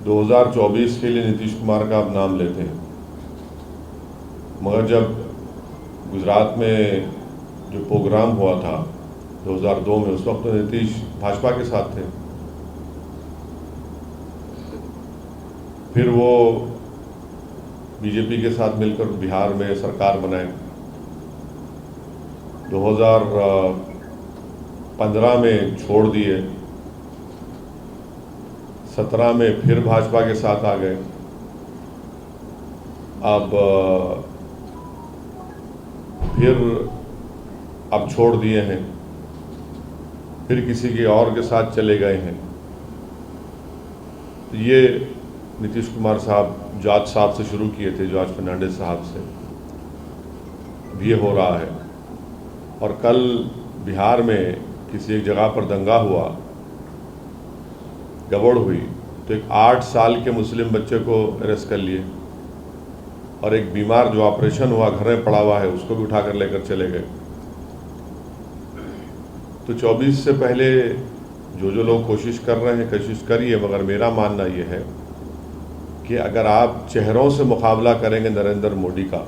2024 के लिए नीतीश कुमार का आप नाम लेते हैं, मगर जब गुजरात में जो प्रोग्राम हुआ था 2002 में, उस वक्त तो नीतीश भाजपा के साथ थे। फिर वो बीजेपी के साथ मिलकर बिहार में सरकार बनाए। 2015 में छोड़ दिए, 17 में फिर भाजपा के साथ आ गए। अब छोड़ दिए हैं, फिर किसी के और के साथ चले गए हैं। ये नीतीश कुमार साहब जॉर्ज साहब से शुरू किए थे, जॉर्ज फर्नांडिस साहब से भी ये हो रहा है। और कल बिहार में किसी एक जगह पर दंगा हुआ, गड़बड़ हुई, तो एक 8 साल के मुस्लिम बच्चे को अरेस्ट कर लिए, और एक बीमार जो ऑपरेशन हुआ घर में पड़ा हुआ है उसको भी उठाकर लेकर चले गए। तो 24 से पहले जो लोग कोशिश कर रहे हैं, कोशिश करिए, मगर मेरा मानना ये है कि अगर आप चेहरों से मुकाबला करेंगे नरेंद्र मोदी का,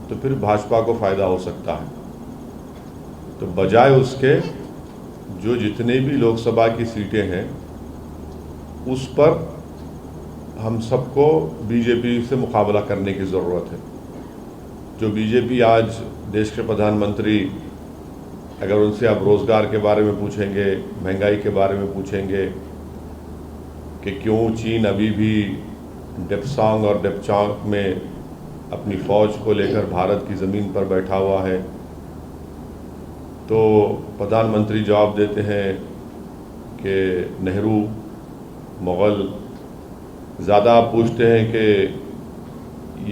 तो फिर भाजपा को फ़ायदा हो सकता है। तो बजाय उसके जो जितने भी लोकसभा की सीटें हैं उस पर हम सबको बीजेपी से मुकाबला करने की ज़रूरत है। जो बीजेपी आज देश के प्रधानमंत्री, अगर उनसे आप रोज़गार के बारे में पूछेंगे, महंगाई के बारे में पूछेंगे कि क्यों चीन अभी भी डेप्सांग और डेप्चांग में अपनी फ़ौज को लेकर भारत की ज़मीन पर बैठा हुआ है, तो प्रधानमंत्री जवाब देते हैं कि नेहरू, मुग़ल। ज़्यादा आप पूछते हैं कि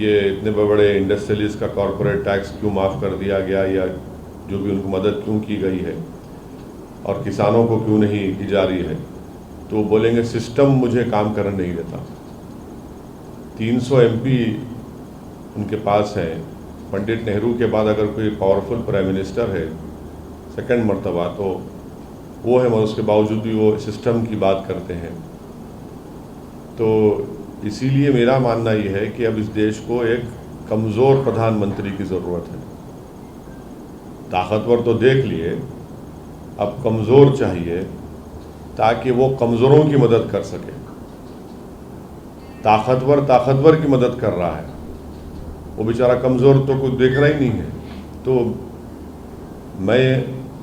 ये इतने बड़े इंडस्ट्रियलिस्ट का कॉरपोरेट टैक्स क्यों माफ़ कर दिया गया, या जो भी उनको मदद क्यों की गई है, और किसानों को क्यों नहीं की जा रही है, तो वो बोलेंगे सिस्टम मुझे काम करने नहीं देता। 300 MP उनके पास हैं। पंडित नेहरू के बाद अगर कोई पावरफुल प्राइम मिनिस्टर है सेकंड मर्तबा, तो वो है, मगर उसके बावजूद भी वो सिस्टम की बात करते हैं। तो इसीलिए मेरा मानना ये है कि अब इस देश को एक कमज़ोर प्रधानमंत्री की ज़रूरत है। ताकतवर तो देख लिए, अब कमज़ोर चाहिए, ताकि वो कमज़ोरों की मदद कर सके। ताकतवर की मदद कर रहा है, वो बेचारा कमज़ोर तो कुछ देख रहा ही नहीं है। तो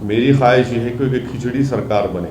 मेरी ख्वाहिश ये है कि एक खिचड़ी सरकार बने।